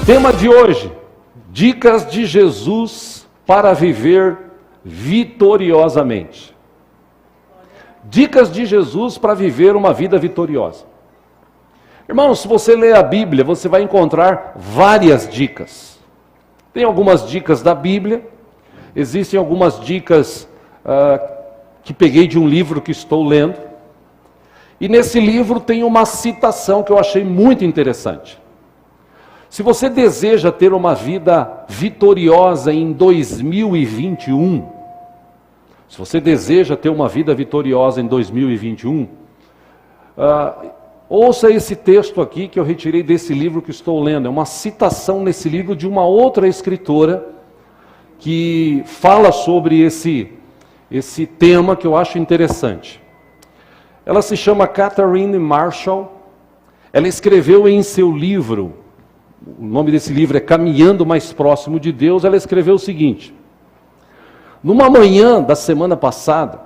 Tema de hoje: dicas de Jesus para viver vitoriosamente. Dicas de Jesus para viver uma vida vitoriosa. Irmãos, se você ler a Bíblia, você vai encontrar várias dicas. Tem algumas dicas da Bíblia, existem algumas dicas que peguei de um livro que estou lendo. E nesse livro tem uma citação que eu achei muito interessante. Se você deseja ter uma vida vitoriosa em 2021, se você deseja ter uma vida vitoriosa em 2021, ouça esse texto aqui que eu retirei desse livro que estou lendo. É uma citação nesse livro de uma outra escritora que fala sobre esse tema que eu acho interessante. Ela se chama Catherine Marshall. Ela escreveu em seu livro, o nome desse livro é Caminhando Mais Próximo de Deus. Ela escreveu o seguinte: numa manhã da semana passada,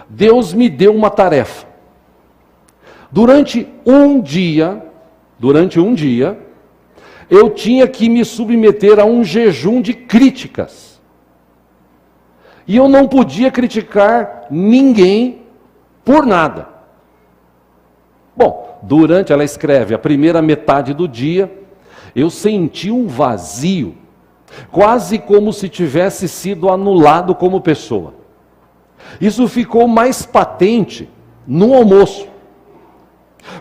Deus me deu uma tarefa. Durante um dia, eu tinha que me submeter a um jejum de críticas. E eu não podia criticar ninguém por nada. Bom, ela escreve, a primeira metade do dia, eu senti um vazio, quase como se tivesse sido anulado como pessoa. Isso ficou mais patente no almoço,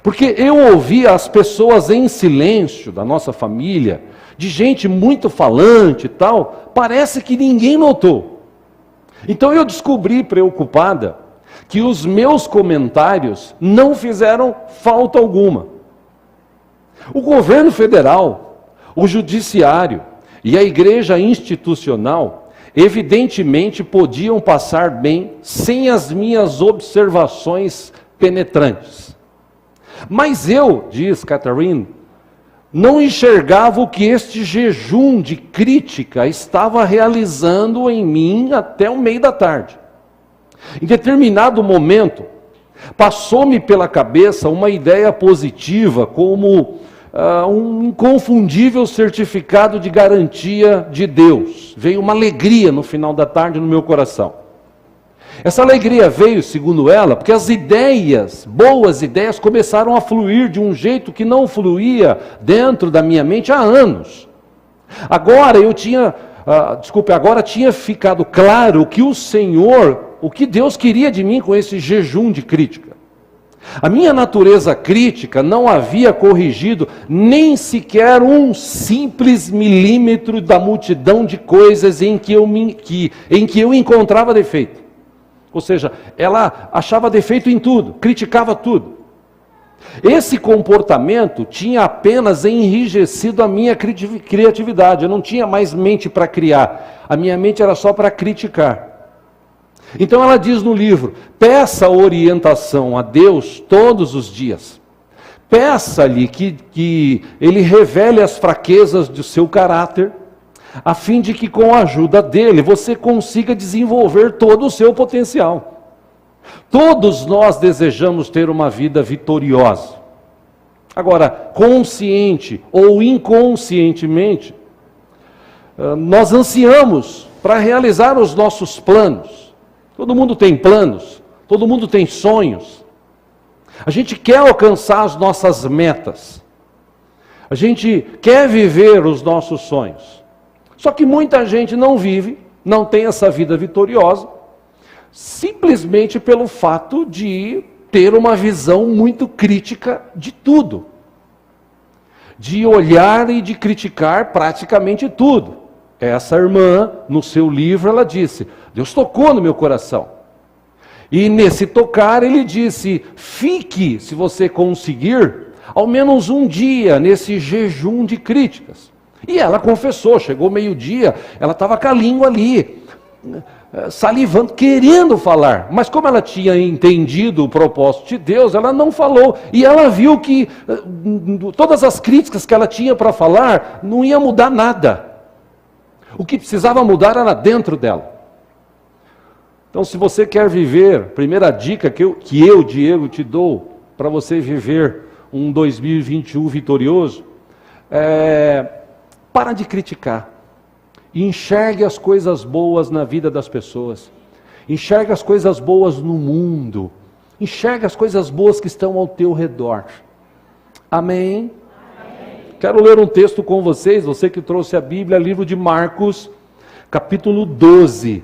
porque eu ouvia as pessoas em silêncio da nossa família, de gente muito falante e tal, parece que ninguém notou. Então eu descobri, preocupada, que os meus comentários não fizeram falta alguma. O governo federal, o judiciário e a igreja institucional, evidentemente podiam passar bem sem as minhas observações penetrantes. Mas eu, diz Catherine, não enxergava o que este jejum de crítica estava realizando em mim até o meio da tarde. Em determinado momento, passou-me pela cabeça uma ideia positiva, como um inconfundível certificado de garantia de Deus. Veio uma alegria no final da tarde no meu coração. Essa alegria veio, segundo ela, porque as ideias, boas ideias, começaram a fluir de um jeito que não fluía dentro da minha mente há anos. Agora tinha ficado claro o que o que Deus queria de mim com esse jejum de crítica. A minha natureza crítica não havia corrigido nem sequer um simples milímetro da multidão de coisas em que eu encontrava defeito. Ou seja, ela achava defeito em tudo, criticava tudo. Esse comportamento tinha apenas enrijecido a minha criatividade. Eu não tinha mais mente para criar. A minha mente era só para criticar. Então ela diz no livro: peça orientação a Deus todos os dias. Peça-lhe que Ele revele as fraquezas do seu caráter, a fim de que com a ajuda dele você consiga desenvolver todo o seu potencial. Todos nós desejamos ter uma vida vitoriosa. Agora, consciente ou inconscientemente, nós ansiamos para realizar os nossos planos. Todo mundo tem planos, todo mundo tem sonhos. A gente quer alcançar as nossas metas. A gente quer viver os nossos sonhos. Só que muita gente não vive, não tem essa vida vitoriosa, simplesmente pelo fato de ter uma visão muito crítica de tudo. De olhar e de criticar praticamente tudo. Essa irmã, no seu livro, ela disse: Deus tocou no meu coração. E nesse tocar, ele disse: fique, se você conseguir, ao menos um dia nesse jejum de críticas. E ela confessou, chegou meio-dia, ela estava com a língua ali, salivando, querendo falar. Mas como ela tinha entendido o propósito de Deus, ela não falou. E ela viu que todas as críticas que ela tinha para falar não ia mudar nada. O que precisava mudar era dentro dela. Então, se você quer viver, primeira dica que eu, Diego, te dou para você viver um 2021 vitorioso, Para de criticar. E enxergue as coisas boas na vida das pessoas. Enxergue as coisas boas no mundo. Enxergue as coisas boas que estão ao teu redor. Amém? Amém. Quero ler um texto com vocês, você que trouxe a Bíblia, livro de Marcos, capítulo 12.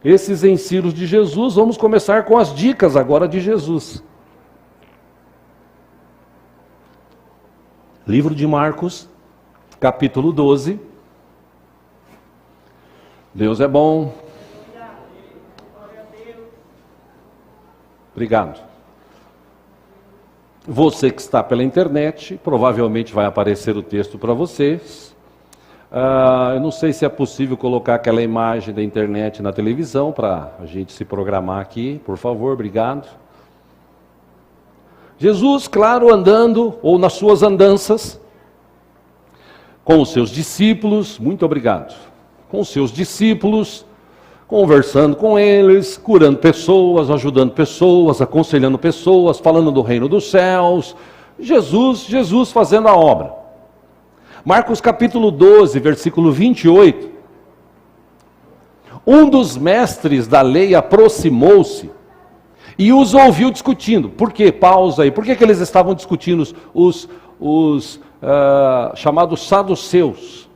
Esses ensinos de Jesus, vamos começar com as dicas agora de Jesus. Livro de Marcos, capítulo 12. Deus é bom. Obrigado. Você que está pela internet, provavelmente vai aparecer o texto para vocês. Eu não sei se é possível colocar aquela imagem da internet na televisão para a gente se programar aqui. Por favor, obrigado. Jesus, claro, andando, ou nas suas andanças, com os seus discípulos, muito obrigado, com os seus discípulos, conversando com eles, curando pessoas, ajudando pessoas, aconselhando pessoas, falando do reino dos céus. Jesus fazendo a obra. Marcos capítulo 12, versículo 28. Um dos mestres da lei aproximou-se e os ouviu discutindo. Por quê? Pausa aí. Por que eles estavam discutindo os chamados saduceus,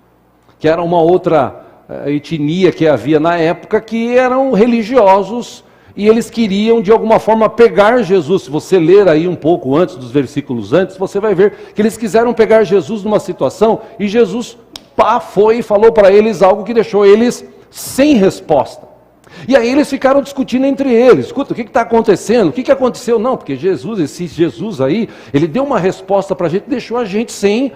que era uma outra etnia que havia na época, que eram religiosos e eles queriam de alguma forma pegar Jesus. Se você ler aí um pouco antes, dos versículos antes, você vai ver que eles quiseram pegar Jesus numa situação e Jesus foi e falou para eles algo que deixou eles sem resposta. E aí eles ficaram discutindo entre eles. Escuta, o que está acontecendo? O que aconteceu? Não, porque esse Jesus aí, ele deu uma resposta para a gente, deixou a gente sem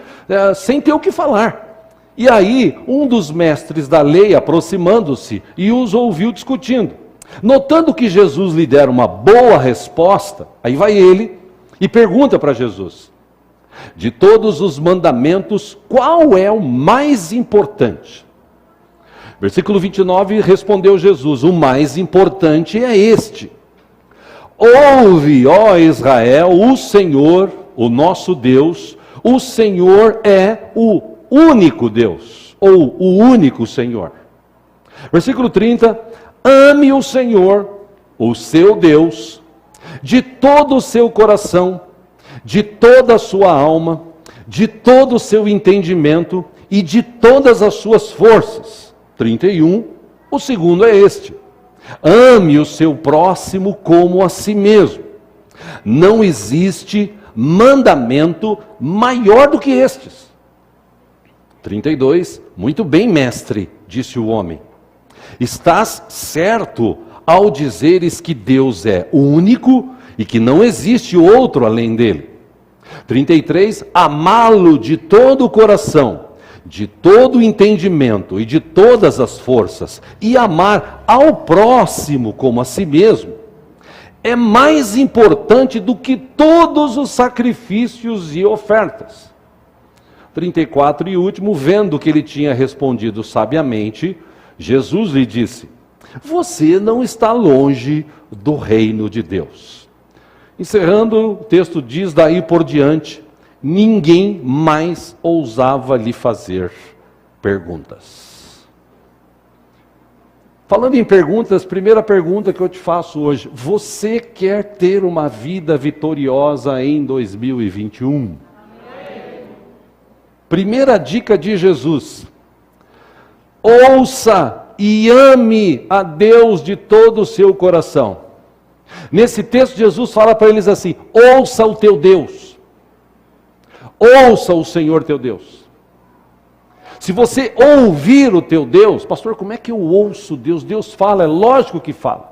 ter o que falar. E aí, um dos mestres da lei, aproximando-se, e os ouviu discutindo. Notando que Jesus lhe dera uma boa resposta, aí vai ele e pergunta para Jesus: de todos os mandamentos, qual é o mais importante? Versículo 29, respondeu Jesus: o mais importante é este: ouve, ó Israel, o Senhor, o nosso Deus, o Senhor é o único Deus, ou o único Senhor. Versículo 30, ame o Senhor, o seu Deus, de todo o seu coração, de toda a sua alma, de todo o seu entendimento e de todas as suas forças. 31, o segundo é este: ame o seu próximo como a si mesmo. Não existe mandamento maior do que estes. 32, muito bem, mestre, disse o homem. Estás certo ao dizeres que Deus é único e que não existe outro além dele. 33, amá-lo de todo o coração, de todo o entendimento e de todas as forças, e amar ao próximo como a si mesmo, é mais importante do que todos os sacrifícios e ofertas. 34 e último, vendo que ele tinha respondido sabiamente, Jesus lhe disse: você não está longe do reino de Deus. Encerrando, o texto diz: daí por diante, ninguém mais ousava lhe fazer perguntas. Falando em perguntas, primeira pergunta que eu te faço hoje: você quer ter uma vida vitoriosa em 2021? Primeira dica de Jesus: ouça e ame a Deus de todo o seu coração. Nesse texto, Jesus fala para eles assim: ouça o teu Deus, ouça o Senhor teu Deus. Se você ouvir o teu Deus, pastor, como é que eu ouço Deus? Deus fala, é lógico que fala.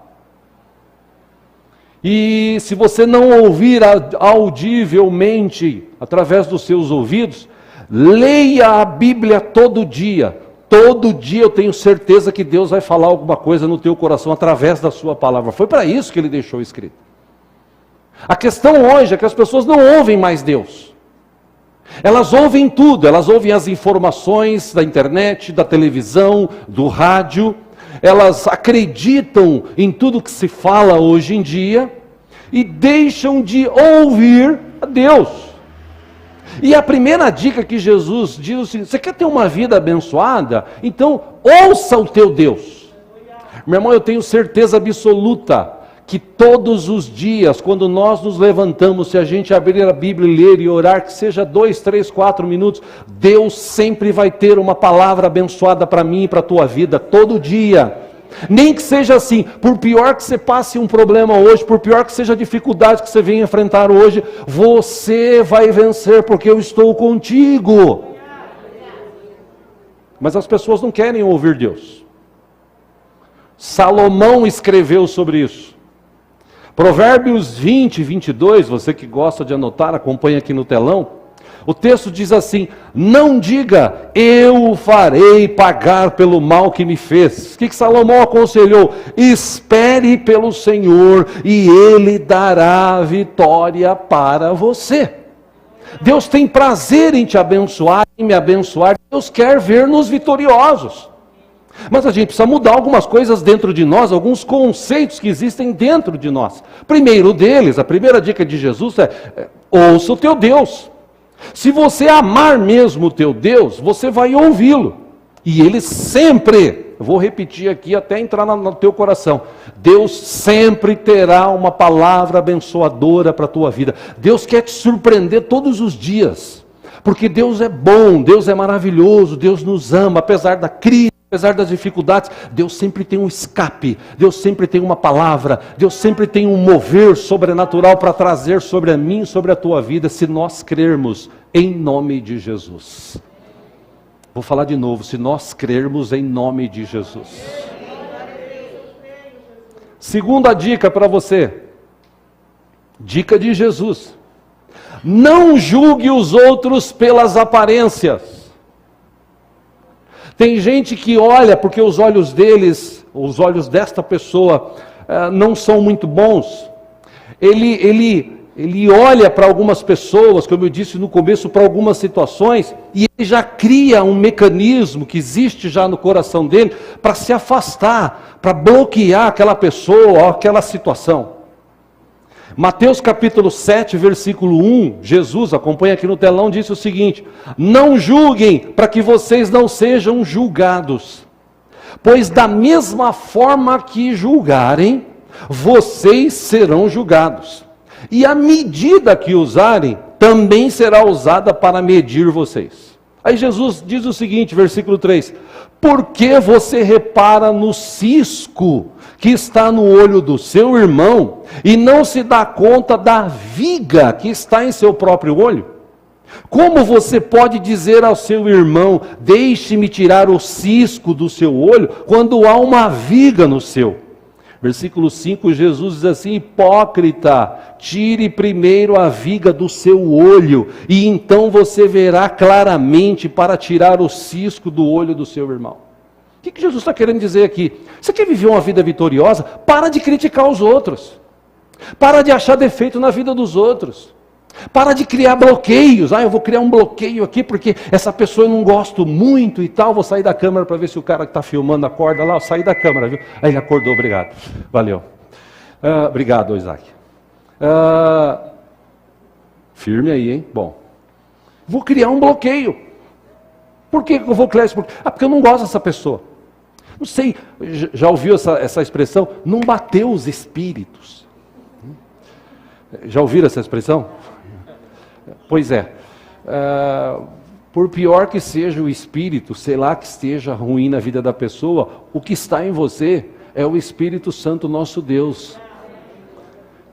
E se você não ouvir audivelmente, através dos seus ouvidos, leia a Bíblia todo dia. Todo dia eu tenho certeza que Deus vai falar alguma coisa no teu coração através da sua palavra. Foi para isso que ele deixou escrito. A questão hoje é que as pessoas não ouvem mais Deus. Elas ouvem tudo, elas ouvem as informações da internet, da televisão, do rádio. Elas acreditam em tudo que se fala hoje em dia e deixam de ouvir a Deus. E a primeira dica que Jesus diz é o seguinte: você quer ter uma vida abençoada? Então ouça o teu Deus. Meu irmão, eu tenho certeza absoluta que todos os dias, quando nós nos levantamos, se a gente abrir a Bíblia e ler e orar, que seja 2, 3, 4 minutos, Deus sempre vai ter uma palavra abençoada para mim e para a tua vida, todo dia. Nem que seja assim, por pior que você passe um problema hoje, por pior que seja a dificuldade que você venha enfrentar hoje, você vai vencer, porque eu estou contigo. Mas as pessoas não querem ouvir Deus. Salomão escreveu sobre isso. Provérbios 20, 22, você que gosta de anotar, acompanha aqui no telão. O texto diz assim: não diga, eu o farei pagar pelo mal que me fez. O que Salomão aconselhou? Espere pelo Senhor e Ele dará vitória para você. Deus tem prazer em te abençoar, em me abençoar. Deus quer ver-nos vitoriosos. Mas a gente precisa mudar algumas coisas dentro de nós, alguns conceitos que existem dentro de nós. Primeiro deles, a primeira dica de Jesus é: ouça o teu Deus. Se você amar mesmo o teu Deus, você vai ouvi-lo. E Ele sempre, eu vou repetir aqui até entrar no teu coração, Deus sempre terá uma palavra abençoadora para a tua vida. Deus quer te surpreender todos os dias, porque Deus é bom, Deus é maravilhoso, Deus nos ama, apesar da crise, apesar das dificuldades, Deus sempre tem um escape, Deus sempre tem uma palavra, Deus sempre tem um mover sobrenatural para trazer sobre a mim, sobre a tua vida, se nós crermos em nome de Jesus. Vou falar de novo, se nós crermos em nome de Jesus. Segunda dica para você, dica de Jesus: não julgue os outros pelas aparências. Tem gente que olha, porque os olhos deles, os olhos desta pessoa não são muito bons. Ele olha para algumas pessoas, como eu disse no começo, para algumas situações, e ele já cria um mecanismo que existe já no coração dele, para se afastar, para bloquear aquela pessoa ou aquela situação. Mateus capítulo 7, versículo 1, Jesus, acompanha aqui no telão, disse o seguinte: não julguem, para que vocês não sejam julgados, pois da mesma forma que julgarem, vocês serão julgados, e a medida que usarem, também será usada para medir vocês. Aí Jesus diz o seguinte, versículo 3, por que você repara no cisco que está no olho do seu irmão e não se dá conta da viga que está em seu próprio olho? Como você pode dizer ao seu irmão, deixe-me tirar o cisco do seu olho, quando há uma viga no seu? Versículo 5, Jesus diz assim: hipócrita, tire primeiro a viga do seu olho, e então você verá claramente para tirar o cisco do olho do seu irmão. O que Jesus está querendo dizer aqui? Você quer viver uma vida vitoriosa? Para de criticar os outros. Para de achar defeito na vida dos outros. Para de criar bloqueios. Eu vou criar um bloqueio aqui porque essa pessoa eu não gosto muito e tal. Vou sair da câmera para ver se o cara que está filmando acorda lá. Eu saí da câmera, viu? Aí ele acordou, obrigado. Valeu. Obrigado, Isaac. Firme aí, hein? Bom. Vou criar um bloqueio. Por que eu vou criar esse bloqueio? Porque eu não gosto dessa pessoa. Não sei, já ouviu essa expressão? Não bateu os espíritos. Já ouviram essa expressão? Pois é. Por pior que seja o espírito, sei lá que esteja ruim na vida da pessoa, o que está em você é o Espírito Santo, nosso Deus.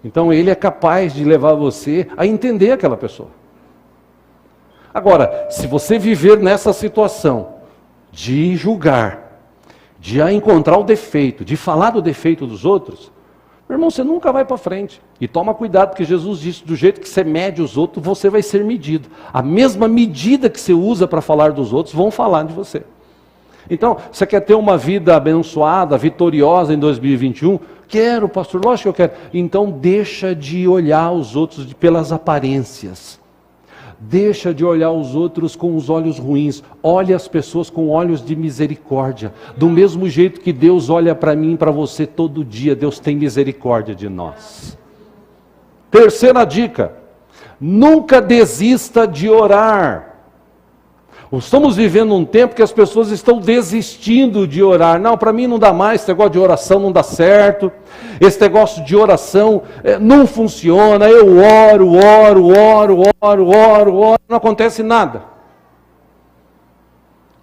Então ele é capaz de levar você a entender aquela pessoa. Agora, se você viver nessa situação de julgar, de encontrar o defeito, de falar do defeito dos outros, meu irmão, você nunca vai para frente. E toma cuidado, porque Jesus disse, do jeito que você mede os outros, você vai ser medido. A mesma medida que você usa para falar dos outros, vão falar de você. Então, você quer ter uma vida abençoada, vitoriosa em 2021? Quero, pastor, lógico que eu quero. Então, deixa de olhar os outros pelas aparências. Deixa de olhar os outros com os olhos ruins. Olhe as pessoas com olhos de misericórdia. Do mesmo jeito que Deus olha para mim e para você todo dia, Deus tem misericórdia de nós. Terceira dica: Nunca desista de orar. Estamos vivendo um tempo que as pessoas estão desistindo de orar. Não, para mim não dá mais, esse negócio de oração não dá certo. Esse negócio de oração não funciona. Eu oro, não acontece nada.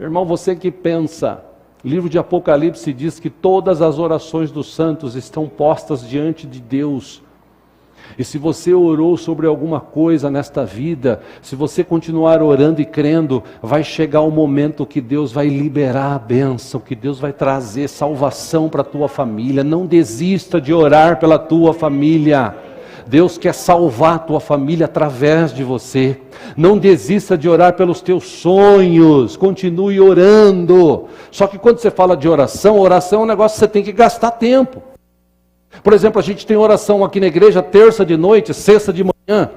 Irmão, você que pensa, o livro de Apocalipse diz que todas as orações dos santos estão postas diante de Deus. E se você orou sobre alguma coisa nesta vida, se você continuar orando e crendo, vai chegar o momento que Deus vai liberar a bênção, que Deus vai trazer salvação para a tua família. Não desista de orar pela tua família. Deus quer salvar a tua família através de você. Não desista de orar pelos teus sonhos, continue orando. Só que quando você fala de oração, oração é um negócio que você tem que gastar tempo. Por exemplo, a gente tem oração aqui na igreja terça de noite, sexta de manhã.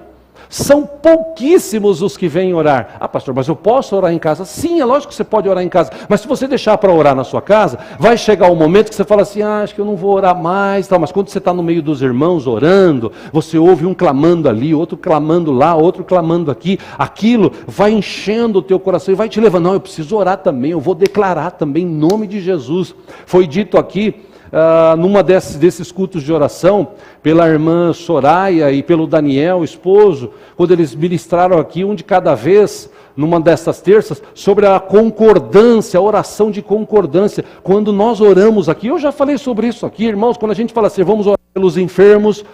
São pouquíssimos os que vêm orar. Ah, pastor, mas eu posso orar em casa? Sim, é lógico que você pode orar em casa. Mas se você deixar para orar na sua casa, vai chegar um momento que você fala assim, acho que eu não vou orar mais. Mas quando você está no meio dos irmãos orando, você ouve um clamando ali, outro clamando lá, outro clamando aqui. Aquilo vai enchendo o teu coração e vai te levando. Não, eu preciso orar também, eu vou declarar também em nome de Jesus. Foi dito aqui, numa desses cultos de oração, pela irmã Soraya e pelo Daniel, esposo, quando eles ministraram aqui, um de cada vez, numa dessas terças, sobre a concordância, a oração de concordância. Quando nós oramos aqui, eu já falei sobre isso aqui, irmãos, quando a gente fala assim, vamos orar pelos enfermos,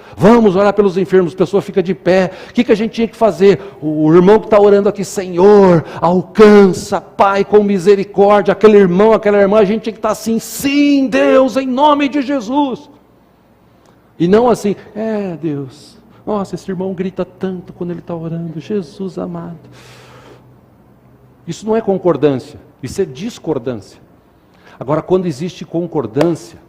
a pessoa fica de pé. O que a gente tinha que fazer? O irmão que está orando aqui, Senhor, alcança, Pai, com misericórdia, aquele irmão, aquela irmã, a gente tinha que estar assim, sim, Deus, em nome de Jesus. E não assim, Deus, nossa, esse irmão grita tanto quando ele está orando, Jesus amado. Isso não é concordância, isso é discordância. Agora, quando existe concordância,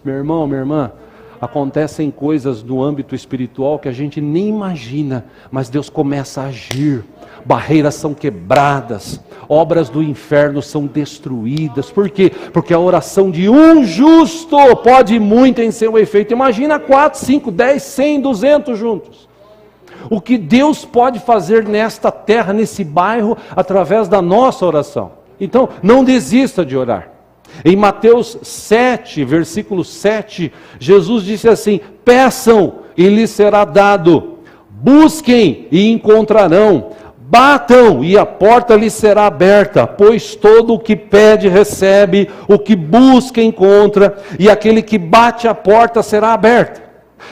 meu irmão, minha irmã, acontecem coisas no âmbito espiritual que a gente nem imagina, mas Deus começa a agir, barreiras são quebradas, obras do inferno são destruídas. Por quê? Porque a oração de um justo pode muito em seu efeito. Imagina 4, 5, 10, 100, 200 juntos. O que Deus pode fazer nesta terra, nesse bairro, através da nossa oração. Então, não desista de orar. Em Mateus 7, versículo 7, Jesus disse assim, peçam e lhes será dado, busquem e encontrarão, batam e a porta lhes será aberta, pois todo o que pede recebe, o que busca encontra, e aquele que bate a porta será aberta.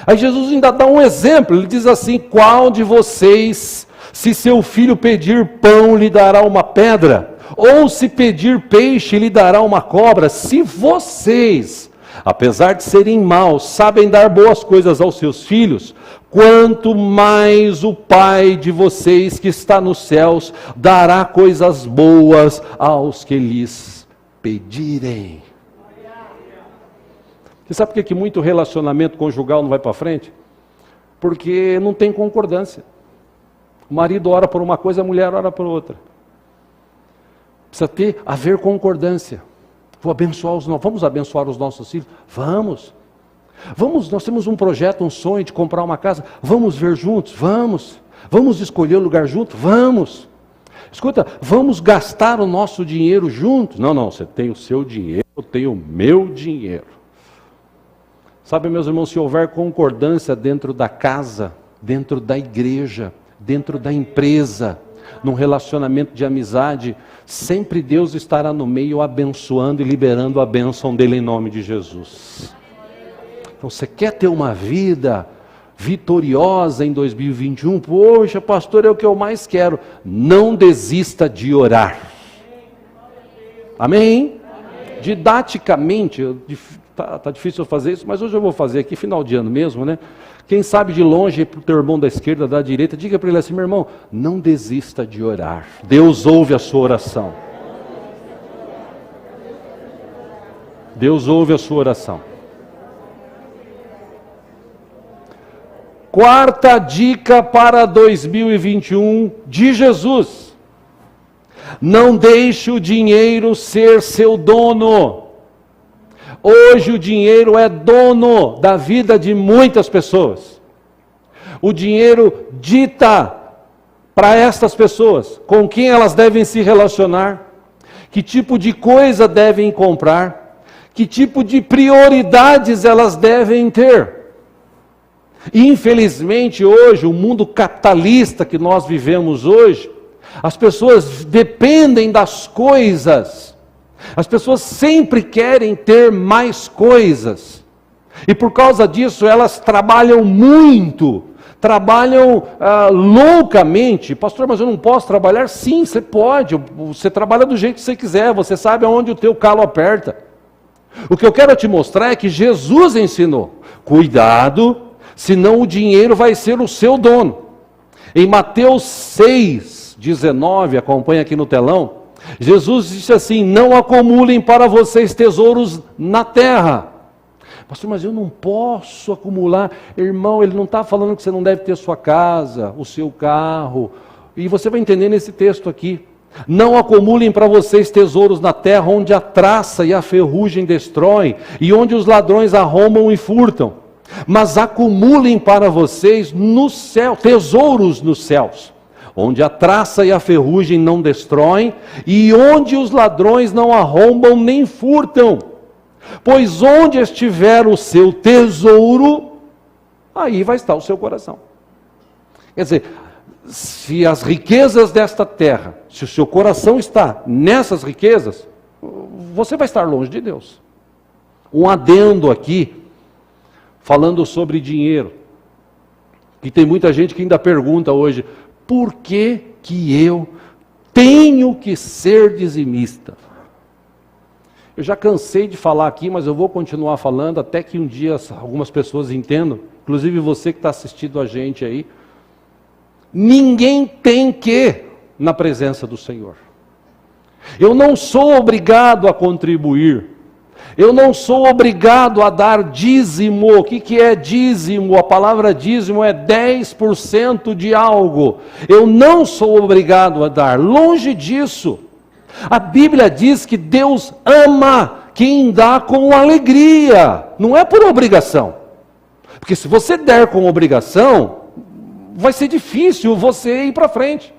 Aí Jesus ainda dá um exemplo, ele diz assim, qual de vocês, se seu filho pedir pão, lhe dará uma pedra? Ou se pedir peixe, lhe dará uma cobra? Se vocês, apesar de serem maus, sabem dar boas coisas aos seus filhos, quanto mais o Pai de vocês que está nos céus dará coisas boas aos que lhes pedirem. Você sabe por que muito relacionamento conjugal não vai para frente? Porque não tem concordância. O marido ora por uma coisa, a mulher ora por outra. Precisa haver concordância. Vamos abençoar os nossos filhos? Vamos, nós temos um projeto, um sonho de comprar uma casa, vamos ver juntos? Vamos escolher o lugar juntos? Vamos. Escuta, vamos gastar o nosso dinheiro juntos? Não, você tem o seu dinheiro, eu tenho o meu dinheiro. Sabe, meus irmãos, se houver concordância dentro da casa, dentro da igreja, dentro da empresa, num relacionamento de amizade, sempre Deus estará no meio abençoando e liberando a bênção dele em nome de Jesus. Então, você quer ter uma vida vitoriosa em 2021? Poxa, pastor, é o que eu mais quero. Não desista de orar. Amém? Didaticamente, tá difícil eu fazer isso, mas hoje eu vou fazer aqui, final de ano mesmo, né? Quem sabe de longe, para o teu irmão da esquerda, da direita, diga para ele assim, meu irmão, não desista de orar. Deus ouve a sua oração. Deus ouve a sua oração. Quarta dica para 2021 de Jesus. Não deixe o dinheiro ser seu dono. Hoje o dinheiro é dono da vida de muitas pessoas. O dinheiro dita para estas pessoas com quem elas devem se relacionar, que tipo de coisa devem comprar, que tipo de prioridades elas devem ter. Infelizmente hoje, o mundo capitalista que nós vivemos hoje, as pessoas dependem das coisas, as pessoas sempre querem ter mais coisas, e por causa disso elas trabalham muito, trabalham loucamente. Pastor, mas eu não posso trabalhar? Sim, você pode, você trabalha do jeito que você quiser, você sabe aonde o teu calo aperta. O que eu quero te mostrar é que Jesus ensinou, cuidado, senão o dinheiro vai ser o seu dono. Em Mateus 6:19, acompanha aqui no telão, Jesus disse assim: não acumulem para vocês tesouros na terra. Pastor, mas eu não posso acumular. Irmão, ele não está falando que você não deve ter sua casa, o seu carro. E você vai entender nesse texto aqui. Não acumulem para vocês tesouros na terra, onde a traça e a ferrugem destroem, e onde os ladrões arrombam e furtam. Mas acumulem para vocês no céu, tesouros nos céus, onde a traça e a ferrugem não destroem, e onde os ladrões não arrombam nem furtam. Pois onde estiver o seu tesouro, aí vai estar o seu coração. Quer dizer, se as riquezas desta terra, se o seu coração está nessas riquezas, você vai estar longe de Deus. Um adendo aqui, falando sobre dinheiro, que tem muita gente que ainda pergunta hoje, por que eu tenho que ser dizimista? Eu já cansei de falar aqui, mas eu vou continuar falando até que um dia algumas pessoas entendam, inclusive você que está assistindo a gente aí. Ninguém tem que na presença do Senhor. Eu não sou obrigado a contribuir. Eu não sou obrigado a dar dízimo. O que é dízimo? A palavra dízimo é 10% de algo. Eu não sou obrigado a dar. Longe disso. A Bíblia diz que Deus ama quem dá com alegria. Não é por obrigação. Porque se você der com obrigação, vai ser difícil você ir para frente.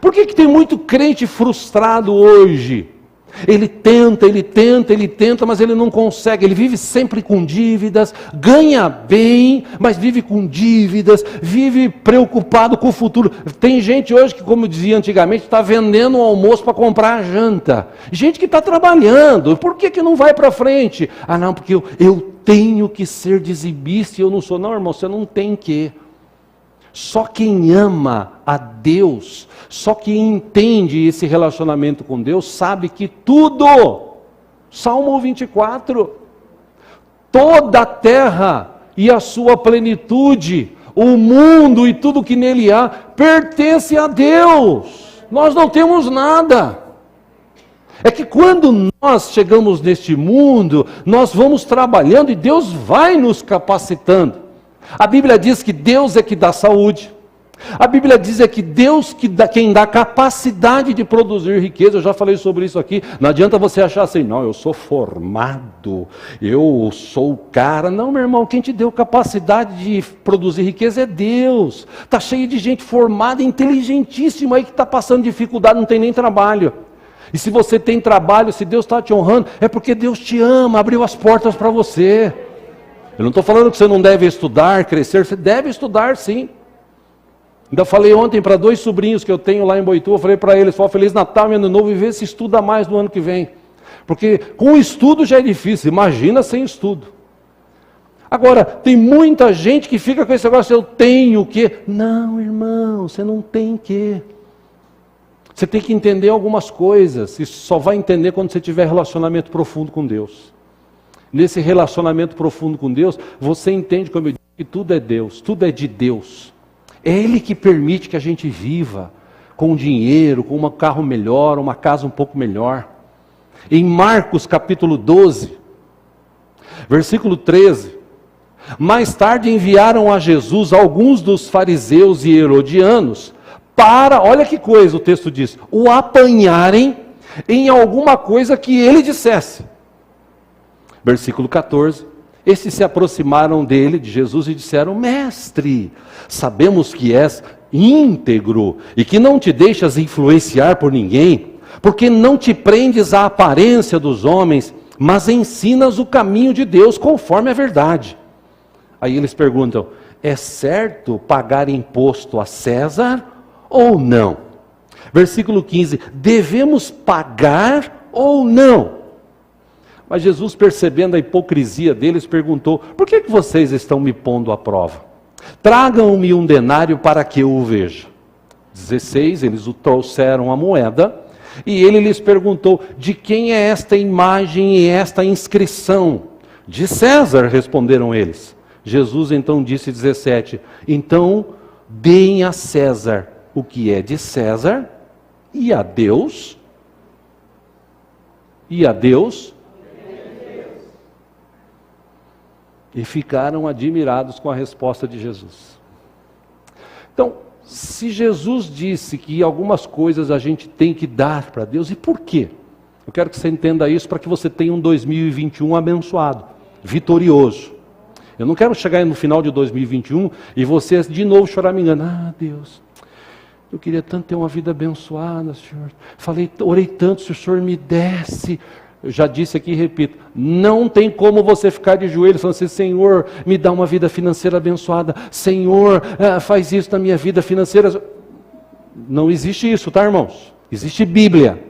Por que tem muito crente frustrado hoje? Ele tenta, mas ele não consegue. Ele vive sempre com dívidas, ganha bem, mas vive com dívidas, vive preocupado com o futuro. Tem gente hoje que, como dizia antigamente, está vendendo o almoço para comprar a janta. Gente que está trabalhando, por que não vai para frente? Ah não, porque eu tenho que ser dizimista e eu não sou. Não, irmão, você não tem que. Só quem ama a Deus, só quem entende esse relacionamento com Deus, sabe que tudo, Salmo 24, toda a terra e a sua plenitude, o mundo e tudo que nele há, pertence a Deus. Nós não temos nada. É que quando nós chegamos neste mundo, nós vamos trabalhando e Deus vai nos capacitando. A Bíblia diz que Deus é que dá saúde. A Bíblia diz que Deus quem dá capacidade de produzir riqueza. Eu já falei sobre isso aqui. Não adianta você achar assim, não, eu sou formado, eu sou o cara. Não, meu irmão, quem te deu capacidade de produzir riqueza é Deus. Está cheio de gente formada, inteligentíssima aí que está passando dificuldade, não tem nem trabalho. E se você tem trabalho, se Deus está te honrando, é porque Deus te ama, abriu as portas para você. Eu não estou falando que você não deve estudar, crescer, você deve estudar sim. Ainda falei ontem para 2 sobrinhos que eu tenho lá em Boituva, eu falei para eles, Feliz Natal e Ano Novo, e vê se estuda mais no ano que vem. Porque com estudo já é difícil, imagina sem estudo. Agora, tem muita gente que fica com esse negócio, eu tenho que. Não, irmão, você não tem que. Você tem que entender algumas coisas, e só vai entender quando você tiver relacionamento profundo com Deus. Nesse relacionamento profundo com Deus, você entende, como eu disse, que tudo é Deus, tudo é de Deus. É Ele que permite que a gente viva com dinheiro, com um carro melhor, uma casa um pouco melhor. Em Marcos capítulo 12, versículo 13, mais tarde enviaram a Jesus alguns dos fariseus e herodianos para, olha que coisa o texto diz, o apanharem em alguma coisa que ele dissesse. Versículo 14, Esses se aproximaram dele, de Jesus, e disseram: Mestre, sabemos que és íntegro e que não te deixas influenciar por ninguém, porque não te prendes à aparência dos homens, mas ensinas o caminho de Deus conforme a verdade. Aí eles perguntam: é certo pagar imposto a César ou não? Versículo 15: devemos pagar ou não? Mas Jesus, percebendo a hipocrisia deles, perguntou: por que vocês estão me pondo à prova? Tragam-me um denário para que eu o veja. 16, eles o trouxeram a moeda, e ele lhes perguntou: de quem é esta imagem e esta inscrição? De César, responderam eles. Jesus então disse, 17, então deem a César o que é de César, e a Deus, e ficaram admirados com a resposta de Jesus. Então, se Jesus disse que algumas coisas a gente tem que dar para Deus, e por quê? Eu quero que você entenda isso para que você tenha um 2021 abençoado, vitorioso. Eu não quero chegar no final de 2021 e você de novo choramingando: ah, Deus, eu queria tanto ter uma vida abençoada, Senhor. Orei tanto, se o Senhor me desse. Eu já disse aqui e repito, não tem como você ficar de joelhos falando assim: Senhor, me dá uma vida financeira abençoada. Senhor, faz isso na minha vida financeira. Não existe isso, tá, irmãos? Existe Bíblia.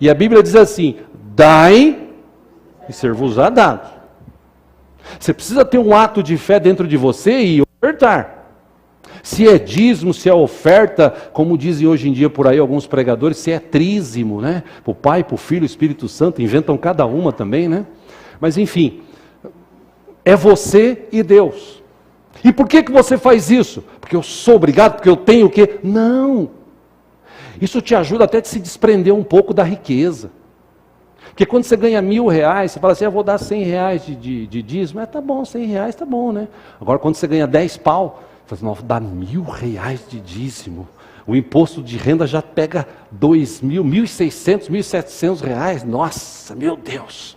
E a Bíblia diz assim: dai e ser-vos-á dado. Você precisa ter um ato de fé dentro de você e ofertar. Se é dízimo, se é oferta, como dizem hoje em dia por aí alguns pregadores, se é trízimo, né? Para o Pai, para o Filho, Espírito Santo, inventam cada uma também, né? Mas enfim, é você e Deus. E por que você faz isso? Porque eu sou obrigado, porque eu tenho o quê? Não. Isso te ajuda até a se desprender um pouco da riqueza. Porque quando você ganha R$1.000, você fala assim: eu vou dar R$100 de dízimo. Tá bom, R$100 tá bom, né? Agora quando você ganha 10 pau, você fala assim: não, dá R$1.000 de dízimo. O imposto de renda já pega 2.000, 1.600, 1.700 reais. Nossa, meu Deus!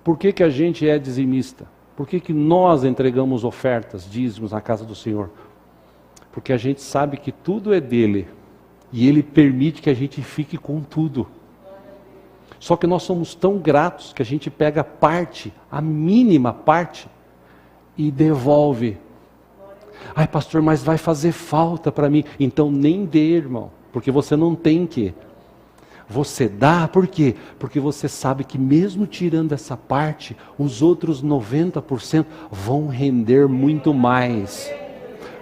Por que a gente é dizimista? Por que nós entregamos ofertas, dízimos na casa do Senhor? Porque a gente sabe que tudo é dele. E Ele permite que a gente fique com tudo. Só que nós somos tão gratos que a gente pega parte, a mínima parte, e devolve. Ai, pastor, mas vai fazer falta para mim. Então nem dê, irmão, porque você não tem que. Você dá, por quê? Porque você sabe que mesmo tirando essa parte, os outros 90% vão render muito mais.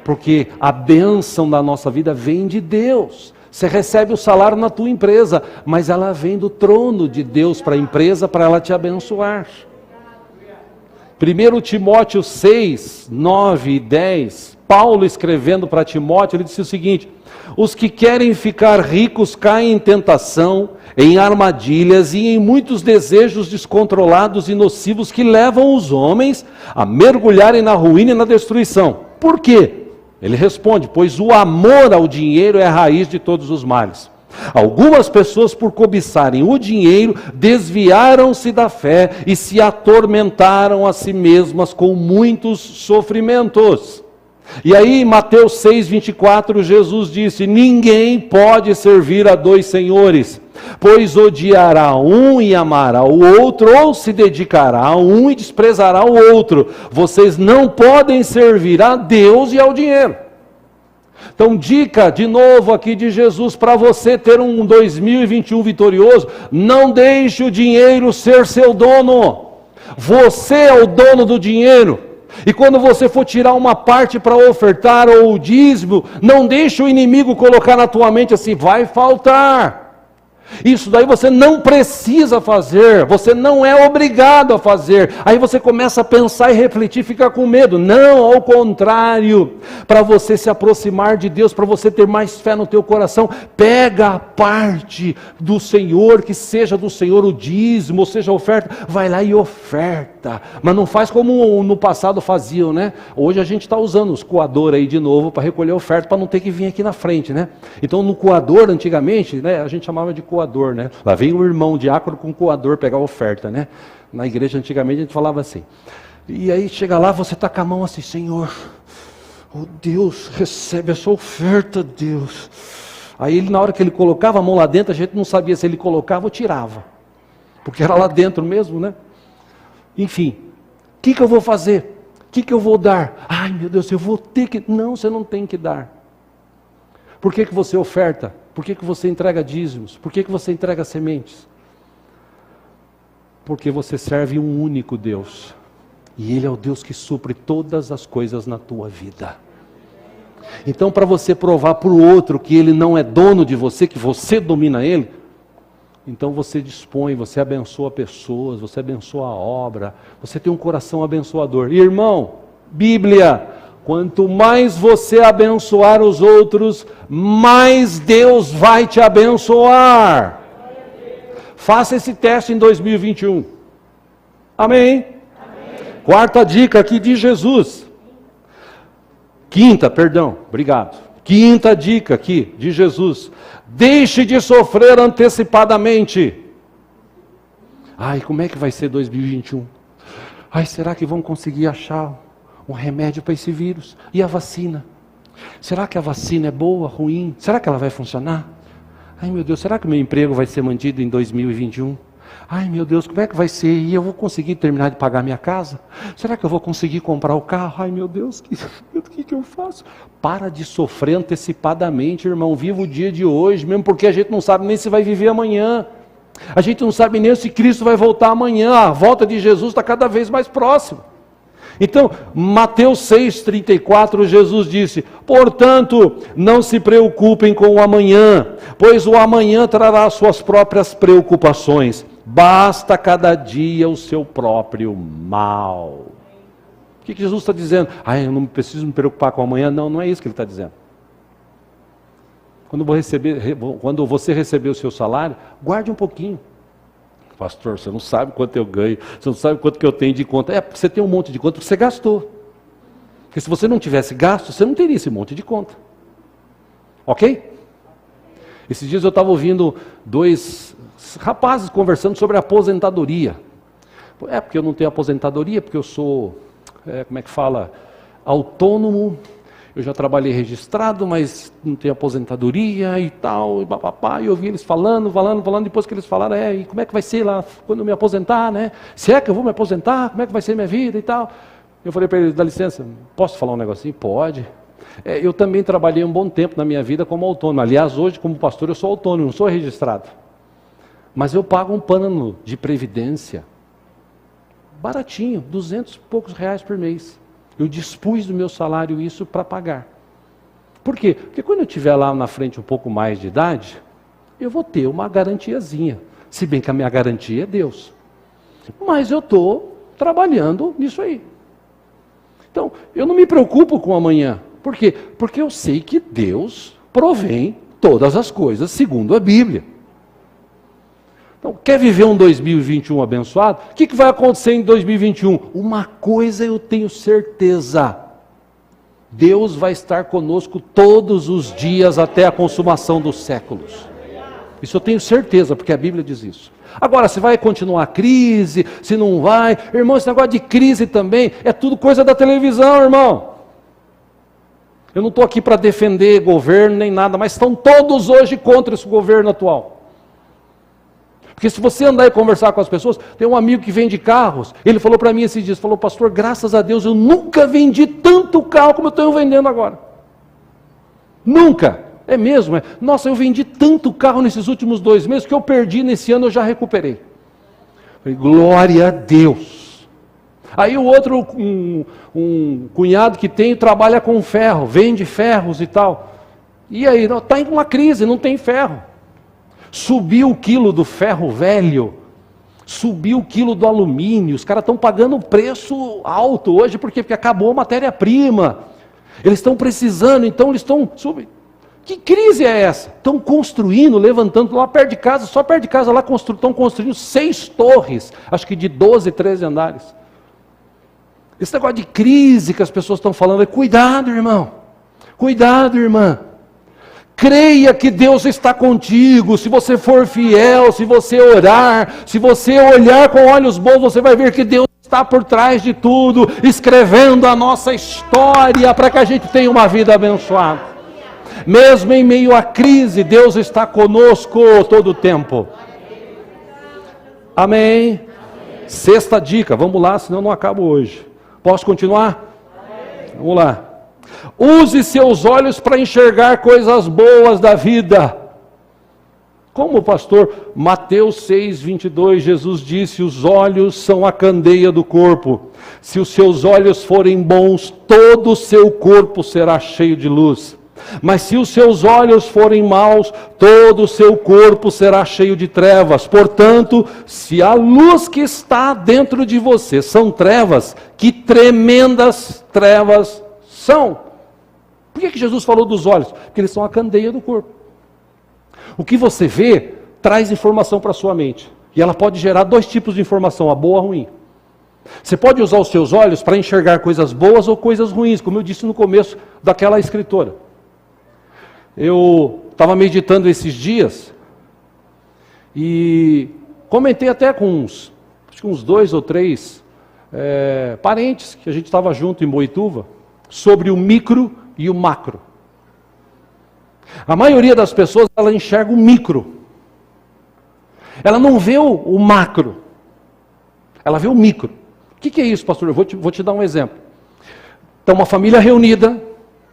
Porque a bênção da nossa vida vem de Deus. Você recebe o salário na tua empresa, mas ela vem do trono de Deus para a empresa, para ela te abençoar. 1 Timóteo 6, 9 e 10, Paulo escrevendo para Timóteo, ele disse o seguinte: os que querem ficar ricos caem em tentação, em armadilhas e em muitos desejos descontrolados e nocivos que levam os homens a mergulharem na ruína e na destruição. Por quê? Ele responde: pois o amor ao dinheiro é a raiz de todos os males. Algumas pessoas, por cobiçarem o dinheiro, desviaram-se da fé e se atormentaram a si mesmas com muitos sofrimentos. E aí, em Mateus 6, 24, Jesus disse: ninguém pode servir a dois senhores, pois odiará um e amará o outro, ou se dedicará a um e desprezará o outro. Vocês não podem servir a Deus e ao dinheiro. Então, dica de novo aqui de Jesus para você ter um 2021 vitorioso: não deixe o dinheiro ser seu dono. Você é o dono do dinheiro. E quando você for tirar uma parte para ofertar ou o dízimo, não deixe o inimigo colocar na tua mente assim: vai faltar. Isso daí você não precisa fazer, você não é obrigado a fazer. Aí você começa a pensar e refletir, fica com medo. Não, ao contrário, para você se aproximar de Deus, para você ter mais fé no teu coração, pega a parte do Senhor, que seja do Senhor o dízimo, ou seja a oferta, vai lá e oferta. Mas não faz como no passado faziam, né? Hoje a gente está usando os coadores aí de novo para recolher oferta, para não ter que vir aqui na frente, né? Então no coador antigamente, né, a gente chamava de coador, né? Lá vem o irmão diácono com coador pegar a oferta, né? Na igreja antigamente a gente falava assim. E aí chega lá, você está com a mão assim, Senhor, oh Deus, recebe essa oferta, Deus. Aí ele, na hora que ele colocava a mão lá dentro, a gente não sabia se ele colocava ou tirava. Porque era lá dentro mesmo, né? Enfim, o que eu vou fazer? O que eu vou dar? Ai meu Deus, eu vou ter que... Não, você não tem que dar. Por que você oferta? Por que você entrega dízimos? Por que você entrega sementes? Porque você serve um único Deus. E Ele é o Deus que supre todas as coisas na tua vida. Então, para você provar para o outro que Ele não é dono de você, que você domina Ele, então você dispõe, você abençoa pessoas, você abençoa a obra, você tem um coração abençoador. E, irmão, Bíblia, quanto mais você abençoar os outros, mais Deus vai te abençoar. Faça esse teste em 2021. Amém? Quarta dica aqui de Jesus. Quinta dica aqui de Jesus. Deixe de sofrer antecipadamente. Ai, como é que vai ser 2021? Ai, será que vão conseguir achar um remédio para esse vírus? E a vacina? Será que a vacina é boa, ruim? Será que ela vai funcionar? Ai, meu Deus, será que o meu emprego vai ser mantido em 2021? Ai, meu Deus, como é que vai ser? E eu vou conseguir terminar de pagar minha casa? Será que eu vou conseguir comprar o carro? Ai, meu Deus, o que eu faço? Para de sofrer antecipadamente, irmão. Viva o dia de hoje, mesmo porque a gente não sabe nem se vai viver amanhã. A gente não sabe nem se Cristo vai voltar amanhã. A volta de Jesus está cada vez mais próxima. Então, Mateus 6,34, Jesus disse: portanto, não se preocupem com o amanhã, pois o amanhã trará suas próprias preocupações. Basta cada dia o seu próprio mal. O que Jesus está dizendo? Eu não preciso me preocupar com o amanhã. Não, não é isso que ele está dizendo. Quando você receber o seu salário, guarde um pouquinho. Pastor, você não sabe quanto eu ganho, você não sabe quanto que eu tenho de conta. Porque você tem um monte de conta, porque você gastou. Porque se você não tivesse gasto, você não teria esse monte de conta. Ok? Esses dias eu estava ouvindo dois rapazes conversando sobre aposentadoria. Porque eu não tenho aposentadoria, porque eu sou, autônomo. Eu já trabalhei registrado, mas não tenho aposentadoria e tal, e papapá. E eu ouvi eles falando, depois que eles falaram, e como é que vai ser lá quando eu me aposentar, né? Se é que eu vou me aposentar, como é que vai ser minha vida e tal? Eu falei para eles, dá licença, posso falar um negocinho? Pode. Eu também trabalhei um bom tempo na minha vida como autônomo. Aliás, hoje como pastor eu sou autônomo, não sou registrado. Mas eu pago um plano de previdência, baratinho, 200 e poucos reais por mês. Eu dispus do meu salário isso para pagar. Por quê? Porque quando eu estiver lá na frente um pouco mais de idade, eu vou ter uma garantiazinha. Se bem que a minha garantia é Deus. Mas eu estou trabalhando nisso aí. Então, eu não me preocupo com amanhã. Por quê? Porque eu sei que Deus provém todas as coisas segundo a Bíblia. Então, quer viver um 2021 abençoado? O que vai acontecer em 2021? Uma coisa eu tenho certeza: Deus vai estar conosco todos os dias até a consumação dos séculos. Isso eu tenho certeza, porque a Bíblia diz isso. Agora, se vai continuar a crise, se não vai... Irmão, esse negócio de crise também é tudo coisa da televisão, irmão. Eu não estou aqui para defender governo nem nada, mas estão todos hoje contra esse governo atual. Porque se você andar e conversar com as pessoas, tem um amigo que vende carros, ele falou para mim esses dias, falou: pastor, graças a Deus eu nunca vendi tanto carro como eu estou vendendo agora. Nunca. É mesmo, é. Nossa, eu vendi tanto carro nesses últimos 2 meses, que eu perdi nesse ano, eu já recuperei. Falei, glória a Deus. Aí o outro, um cunhado que tem, trabalha com ferro, vende ferros e tal. E aí, está em uma crise, não tem ferro. Subiu o quilo do ferro velho, subiu o quilo do alumínio, os caras estão pagando um preço alto hoje, porque acabou a matéria-prima. Eles estão precisando, então eles estão... Que crise é essa? Estão construindo, levantando, lá perto de casa, só perto de casa lá estão construindo 6 torres, acho que de 12, 13 andares. Esse negócio de crise que as pessoas estão falando, cuidado, irmão, cuidado, irmã. Creia que Deus está contigo. Se você for fiel, se você orar, se você olhar com olhos bons, você vai ver que Deus está por trás de tudo, escrevendo a nossa história para que a gente tenha uma vida abençoada. Mesmo em meio à crise, Deus está conosco todo o tempo. Amém? Sexta dica, vamos lá, senão eu não acabo hoje. Posso continuar? Vamos lá. Use seus olhos para enxergar coisas boas da vida. Como o pastor Mateus 6:22, Jesus disse: os olhos são a candeia do corpo. Se os seus olhos forem bons, todo o seu corpo será cheio de luz. Mas se os seus olhos forem maus, todo o seu corpo será cheio de trevas. Portanto, se a luz que está dentro de você são trevas, que tremendas trevas são. Por que Jesus falou dos olhos? Porque eles são a candeia do corpo. O que você vê traz informação para a sua mente. E ela pode gerar dois tipos de informação, a boa e a ruim. Você pode usar os seus olhos para enxergar coisas boas ou coisas ruins, como eu disse no começo daquela escritora. Eu estava meditando esses dias e comentei até com acho que uns 2 ou 3 parentes que a gente estava junto em Boituva, sobre o micro e o macro. A maioria das pessoas, ela enxerga o micro. Ela não vê o macro. Ela vê o micro. O que é isso, pastor? Eu vou te dar um exemplo. Então, uma família reunida,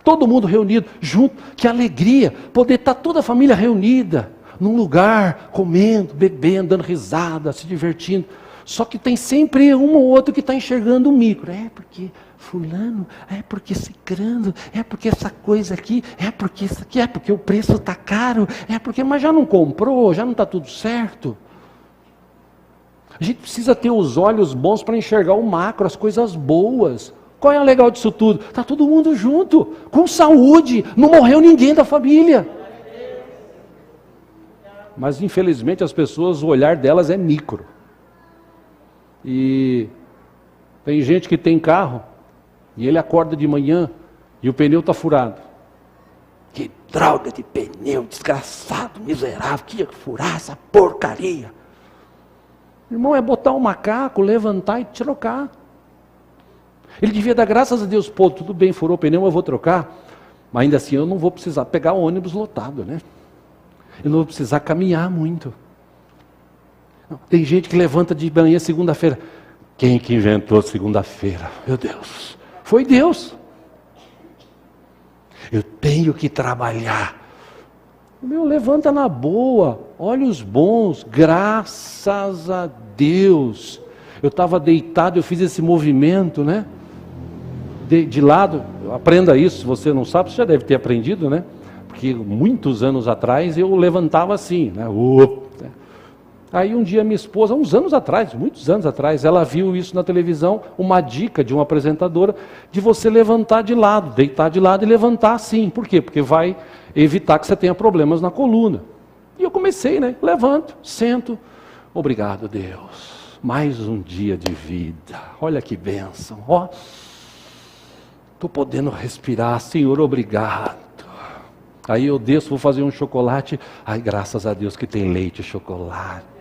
todo mundo reunido, junto. Que alegria poder estar toda a família reunida, num lugar, comendo, bebendo, dando risada, se divertindo. Só que tem sempre um ou outro que está enxergando o micro. É porque fulano, é porque cicrano, é porque essa coisa aqui, é porque isso aqui, é porque o preço está caro, é porque, mas já não comprou, já não está tudo certo. A gente precisa ter os olhos bons para enxergar o macro, as coisas boas. Qual é o legal disso tudo? Está todo mundo junto, com saúde, não morreu ninguém da família. Mas infelizmente as pessoas, o olhar delas é micro. E tem gente que tem carro, e ele acorda de manhã e o pneu está furado. Que droga de pneu, desgraçado, miserável, que ia furar essa porcaria. Irmão, é botar um macaco, levantar e trocar. Ele devia dar graças a Deus, pô, tudo bem, furou o pneu, eu vou trocar. Mas ainda assim eu não vou precisar pegar o ônibus lotado, né? Eu não vou precisar caminhar muito. Tem gente que levanta de manhã segunda-feira. Quem que inventou segunda-feira? Meu Deus. Foi Deus. Eu tenho que trabalhar. Meu, levanta na boa, olhos bons, graças a Deus. Eu estava deitado, eu fiz esse movimento, né? De lado, aprenda isso, se você não sabe, você já deve ter aprendido, né? Porque muitos anos atrás eu levantava assim, né? Aí um dia minha esposa, uns anos atrás, muitos anos atrás, ela viu isso na televisão, uma dica de uma apresentadora, de você levantar de lado, deitar de lado e levantar assim. Por quê? Porque vai evitar que você tenha problemas na coluna. E eu comecei, né? Levanto, sento. Obrigado, Deus. Mais um dia de vida. Olha que bênção. Ó, estou podendo respirar. Senhor, obrigado. Aí eu desço, vou fazer um chocolate. Ai, graças a Deus que tem leite e chocolate.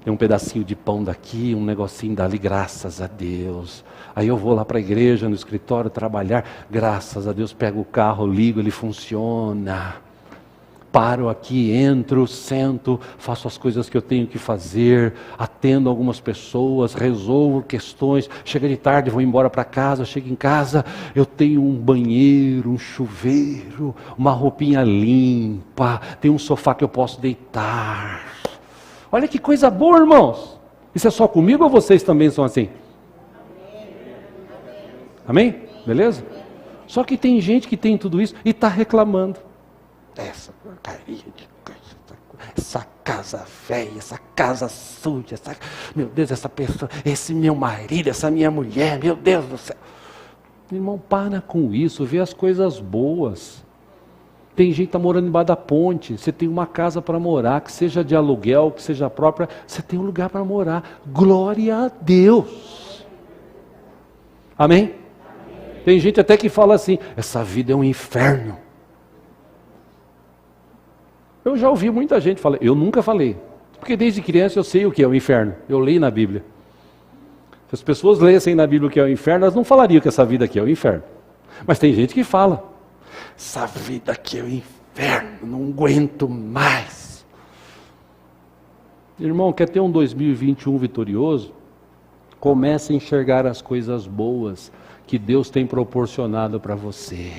Tem um pedacinho de pão daqui, um negocinho dali, graças a Deus. Aí eu vou lá para a igreja, no escritório, trabalhar, graças a Deus, pego o carro, ligo, ele funciona. Paro aqui, entro, sento, faço as coisas que eu tenho que fazer, atendo algumas pessoas, resolvo questões, chega de tarde, vou embora para casa, chego em casa, eu tenho um banheiro, um chuveiro, uma roupinha limpa, tenho um sofá que eu posso deitar. Olha que coisa boa, irmãos. Isso é só comigo ou vocês também são assim? Amém? Beleza? Só que tem gente que tem tudo isso e está reclamando. Essa porcaria de coisa, essa casa velha, essa casa suja, meu Deus, essa pessoa, esse meu marido, essa minha mulher, meu Deus do céu. Irmão, para com isso, vê as coisas boas. Tem gente que está morando embaixo da ponte, você tem uma casa para morar, que seja de aluguel, que seja própria, você tem um lugar para morar. Glória a Deus. Amém? Tem gente até que fala assim, essa vida é um inferno. Eu já ouvi muita gente falar, eu nunca falei. Porque desde criança eu sei o que é o inferno. Eu leio na Bíblia. Se as pessoas lessem na Bíblia o que é o inferno, elas não falariam que essa vida aqui é o inferno. Mas tem gente que fala, essa vida aqui é o inferno, não aguento mais. Irmão, quer ter um 2021 vitorioso? Comece a enxergar as coisas boas que Deus tem proporcionado para você.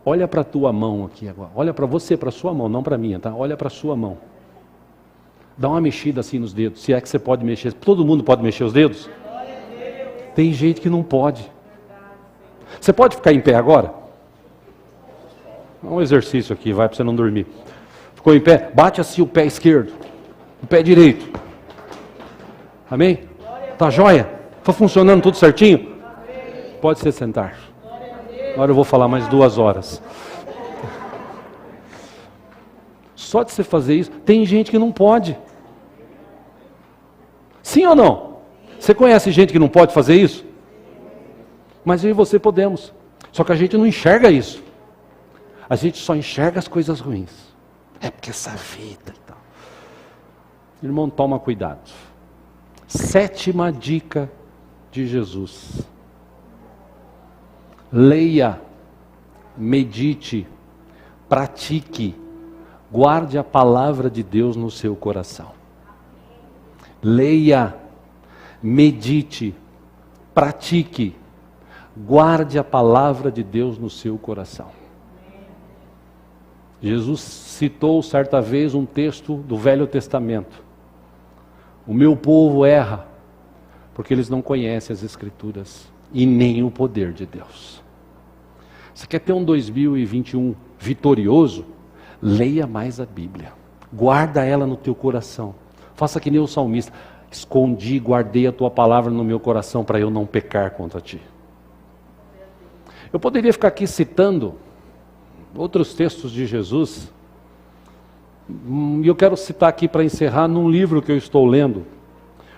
Olha para a tua mão aqui agora. Olha para você, para a sua mão, não para a minha, tá? Olha para a sua mão. Dá uma mexida assim nos dedos, se é que você pode mexer. Todo mundo pode mexer os dedos? Tem gente que não pode. Você pode ficar em pé agora? Um exercício aqui, vai para você não dormir. Ficou em pé? Bate assim o pé esquerdo, o pé direito. Amém? Tá jóia? Está funcionando tudo certinho? Pode se sentar. Agora eu vou falar mais 2 horas. Só de você fazer isso, tem gente que não pode. Sim ou não? Você conhece gente que não pode fazer isso? Mas eu e você podemos. Só que a gente não enxerga isso. A gente só enxerga as coisas ruins. É porque essa vida e tal. Irmão, toma cuidado. 7ª dica de Jesus. Leia, medite, pratique, guarde a palavra de Deus no seu coração. Leia, medite, pratique, guarde a palavra de Deus no seu coração. Jesus citou certa vez um texto do Velho Testamento. O meu povo erra, porque eles não conhecem as Escrituras e nem o poder de Deus. Você quer ter um 2021 vitorioso? Leia mais a Bíblia. Guarda ela no teu coração. Faça que nem o salmista. Escondi, guardei a tua palavra no meu coração para eu não pecar contra ti. Eu poderia ficar aqui citando outros textos de Jesus. E eu quero citar aqui para encerrar num livro que eu estou lendo.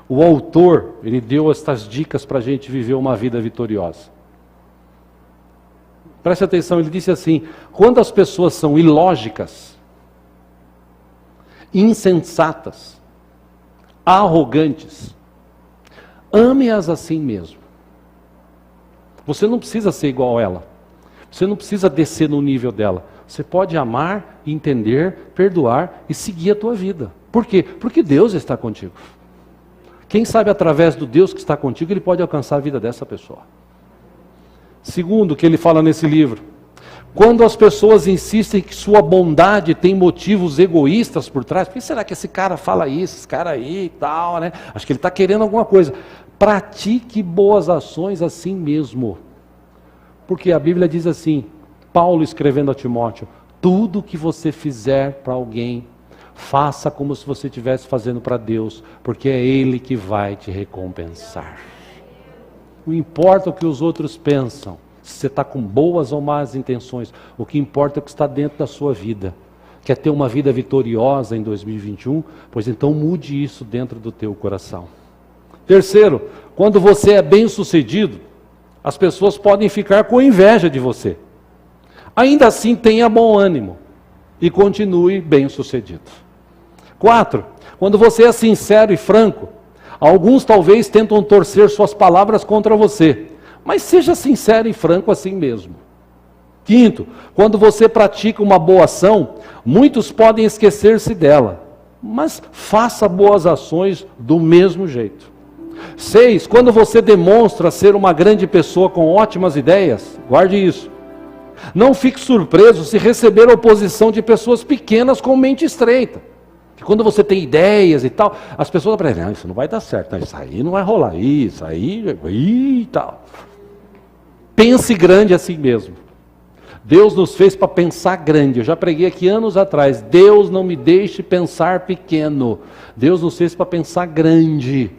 O autor, ele deu estas dicas para a gente viver uma vida vitoriosa. Preste atenção, ele disse assim: quando as pessoas são ilógicas, insensatas, arrogantes, ame-as assim mesmo. Você não precisa ser igual a ela. Você não precisa descer no nível dela. Você pode amar, entender, perdoar e seguir a tua vida. Por quê? Porque Deus está contigo. Quem sabe através do Deus que está contigo, ele pode alcançar a vida dessa pessoa. Segundo, o que ele fala nesse livro: quando as pessoas insistem que sua bondade tem motivos egoístas por trás, por que será que esse cara fala isso, esse cara aí e tal, né? Acho que ele está querendo alguma coisa. Pratique boas ações assim mesmo. Porque a Bíblia diz assim, Paulo escrevendo a Timóteo: tudo que você fizer para alguém, faça como se você estivesse fazendo para Deus, porque é Ele que vai te recompensar. Não importa o que os outros pensam, se você está com boas ou más intenções, o que importa é o que está dentro da sua vida. Quer ter uma vida vitoriosa em 2021? Pois então mude isso dentro do teu coração. Terceiro, quando você é bem-sucedido, as pessoas podem ficar com inveja de você. Ainda assim, tenha bom ânimo e continue bem-sucedido. 4, quando você é sincero e franco, alguns talvez tentam torcer suas palavras contra você, mas seja sincero e franco assim mesmo. 5, quando você pratica uma boa ação, muitos podem esquecer-se dela, mas faça boas ações do mesmo jeito. 6, quando você demonstra ser uma grande pessoa com ótimas ideias, guarde isso. Não fique surpreso se receber oposição de pessoas pequenas com mente estreita. Que quando você tem ideias e tal, as pessoas aprendem: isso não vai dar certo, isso aí não vai rolar, isso aí e tal. Pense grande assim mesmo. Deus nos fez para pensar grande. Eu já preguei aqui anos atrás: Deus não me deixe pensar pequeno. Deus nos fez para pensar grande.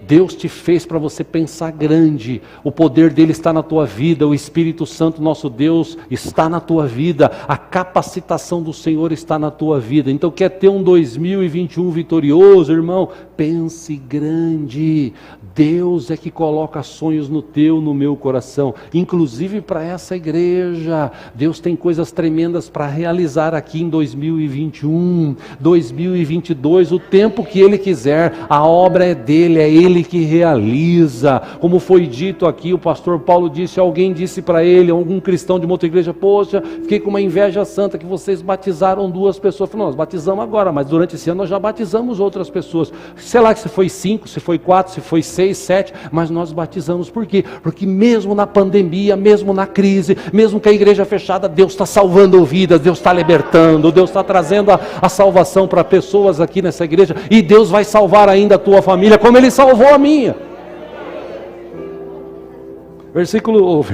Deus te fez para você pensar grande. O poder dele está na tua vida. O Espírito Santo, nosso Deus, está na tua vida. A capacitação do Senhor está na tua vida. Então quer ter um 2021 vitorioso, irmão? pense grande. Deus é que coloca sonhos no teu, no meu coração, inclusive para essa igreja. Deus tem coisas tremendas para realizar aqui em 2021, 2022, o tempo que Ele quiser. A obra é dele, é Ele que realiza. Como foi dito aqui, o pastor Paulo disse, alguém disse para ele, algum cristão de uma outra igreja, poxa, fiquei com uma inveja santa que vocês batizaram 2 pessoas. Falei, nós batizamos agora, mas durante esse ano nós já batizamos outras pessoas. Sei lá que se foi 5, se foi 4, se foi 6, 7, mas nós batizamos. Por quê? Porque mesmo na pandemia, mesmo na crise, mesmo com a igreja fechada, Deus está salvando vidas, Deus está libertando, Deus está trazendo a salvação para pessoas aqui nessa igreja, e Deus vai salvar ainda a tua família, como Ele salvou a minha. Versículo,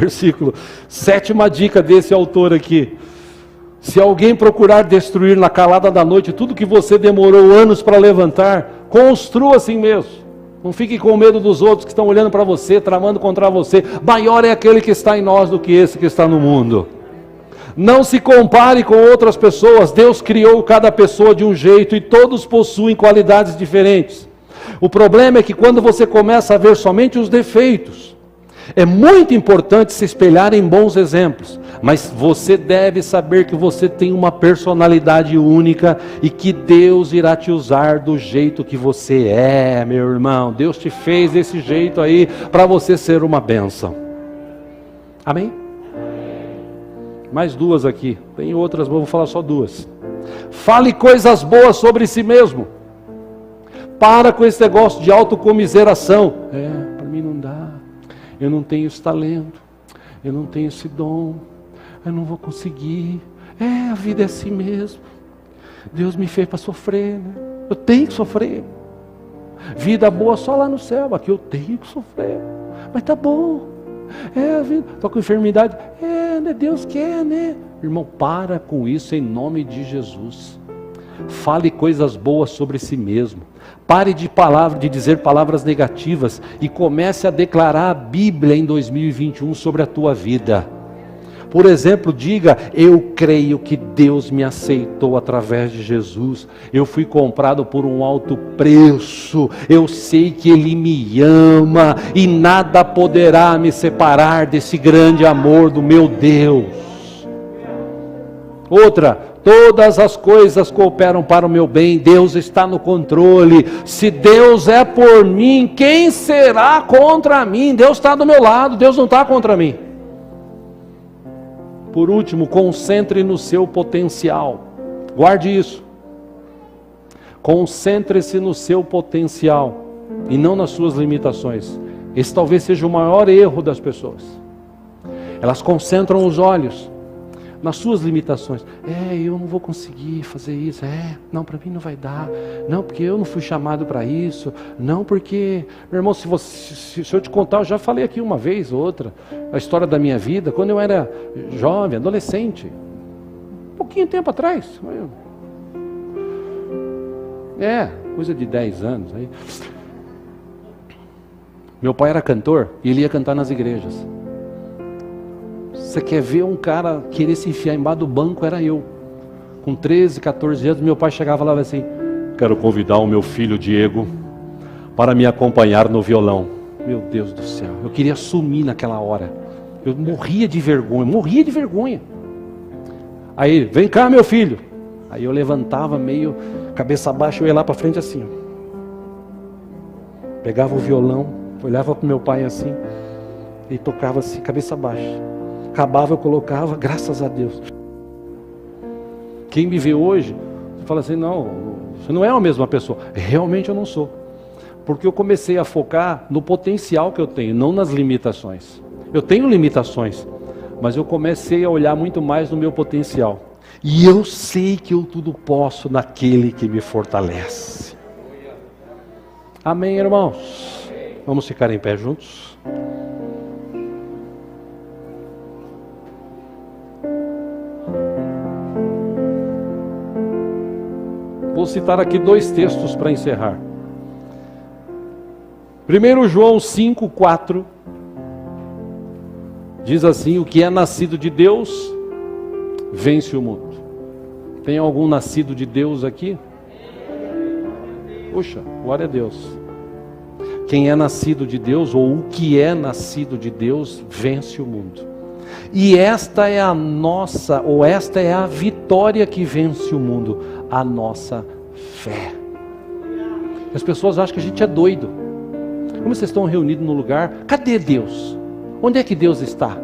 7ª dica desse autor aqui. Se alguém procurar destruir na calada da noite tudo que você demorou anos para levantar, construa assim mesmo. Não fique com medo dos outros que estão olhando para você, tramando contra você. Maior é aquele que está em nós do que esse que está no mundo. Não se compare com outras pessoas. Deus criou cada pessoa de um jeito e todos possuem qualidades diferentes. O problema é que quando você começa a ver somente os defeitos, é muito importante se espelhar em bons exemplos, mas você deve saber que você tem uma personalidade única e que Deus irá te usar do jeito que você é, meu irmão. Deus te fez desse jeito aí para você ser uma bênção. Amém? Mais 2 aqui, tem outras, mas vou falar só 2. Fale coisas boas sobre si mesmo. Para com esse negócio de autocomiseração. Para mim não dá. Eu não tenho esse talento, eu não tenho esse dom, eu não vou conseguir. A vida é assim mesmo. Deus me fez para sofrer, né? Eu tenho que sofrer. Vida boa só lá no céu, aqui eu tenho que sofrer. Mas tá bom. A vida. Estou com enfermidade. Né? Deus quer, né? Irmão, para com isso em nome de Jesus. Fale coisas boas sobre si mesmo. Pare de dizer palavras negativas e comece a declarar a Bíblia em 2021 sobre a tua vida. Por exemplo, diga, eu creio que Deus me aceitou através de Jesus. Eu fui comprado por um alto preço. Eu sei que Ele me ama e nada poderá me separar desse grande amor do meu Deus. Outra, todas as coisas cooperam para o meu bem, Deus está no controle. Se Deus é por mim, quem será contra mim? Deus está do meu lado, Deus não está contra mim. Por último, concentre no seu potencial. Guarde isso. Concentre-se no seu potencial e não nas suas limitações. Esse talvez seja o maior erro das pessoas. Elas concentram os olhos nas suas limitações. Eu não vou conseguir fazer isso. Não, para mim não vai dar. Não, porque eu não fui chamado para isso. Não, porque, meu irmão, se eu te contar, eu já falei aqui uma vez ou outra, a história da minha vida, quando eu era jovem, adolescente, um pouquinho tempo atrás. Coisa de 10 anos. Aí. Meu pai era cantor e ele ia cantar nas igrejas. Você quer ver um cara querer se enfiar embaixo do banco? Era eu. Com 13, 14 anos, meu pai chegava lá e assim, quero convidar o meu filho Diego para me acompanhar no violão. Meu Deus do céu, eu queria sumir naquela hora. Eu morria de vergonha. Aí, vem cá meu filho. Aí eu levantava meio, cabeça baixa, eu ia lá para frente assim. Pegava o violão, olhava para o meu pai assim, e tocava assim, cabeça baixa. Acabava, eu colocava, graças a Deus. Quem me vê hoje, fala assim, não, você não é a mesma pessoa. Realmente eu não sou. Porque eu comecei a focar no potencial que eu tenho, não nas limitações. Eu tenho limitações, mas eu comecei a olhar muito mais no meu potencial. E eu sei que eu tudo posso naquele que me fortalece. Amém, irmãos? Vamos ficar em pé juntos? Vou citar aqui 2 textos para encerrar. 1 João 5,4 diz assim, o que é nascido de Deus, vence o mundo. Tem algum nascido de Deus aqui? Puxa, glória a Deus. Quem é nascido de Deus, ou o que é nascido de Deus, vence o mundo. E esta é a nossa, ou esta é a vitória que vence o mundo, a nossa fé. As pessoas acham que a gente é doido. Como vocês estão reunidos no lugar, cadê Deus? Onde é que Deus está?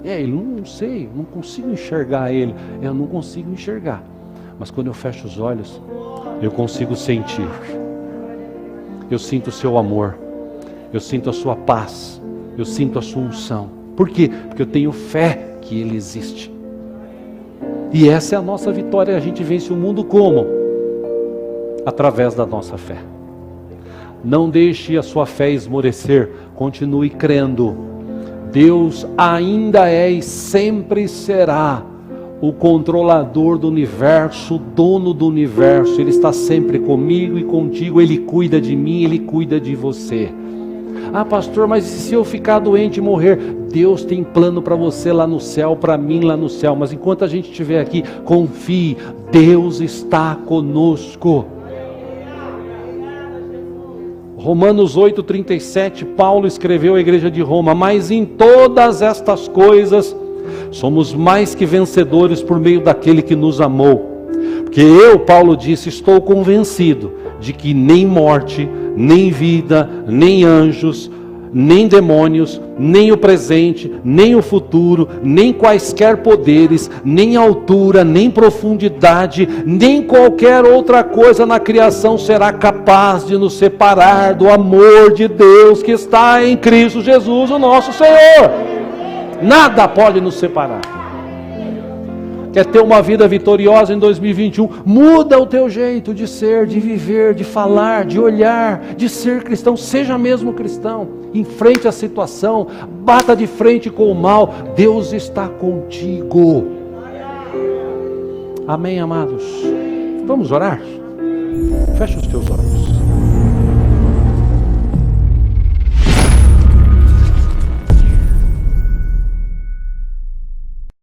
Eu não sei, não consigo enxergar Ele. Eu não consigo enxergar. Mas quando eu fecho os olhos, eu consigo sentir. Eu sinto o seu amor. Eu sinto a sua paz. Eu sinto a sua unção. Por quê? Porque eu tenho fé que Ele existe. E essa é a nossa vitória. A gente vence o mundo como? Através da nossa fé. Não deixe a sua fé esmorecer. Continue crendo. Deus ainda é e sempre será o controlador do universo, o dono do universo. Ele está sempre comigo e contigo. Ele cuida de mim, Ele cuida de você. Ah, pastor, mas e se eu ficar doente e morrer? Deus tem plano para você lá no céu, para mim lá no céu. Mas enquanto a gente estiver aqui, confie, Deus está conosco. Romanos 8,37, Paulo escreveu à igreja de Roma: mas em todas estas coisas somos mais que vencedores por meio daquele que nos amou. Porque eu, Paulo disse, estou convencido de que nem morte, nem vida, nem anjos, nem demônios, nem o presente, nem o futuro, nem quaisquer poderes, nem altura, nem profundidade, nem qualquer outra coisa na criação será capaz de nos separar do amor de Deus que está em Cristo Jesus, o nosso Senhor. Nada pode nos separar. Quer ter uma vida vitoriosa em 2021? Muda o teu jeito de ser, de viver, de falar, de olhar, de ser cristão. Seja mesmo cristão. Enfrente a situação, bata de frente com o mal. Deus está contigo. Amém, amados? Vamos orar? Fecha os teus olhos.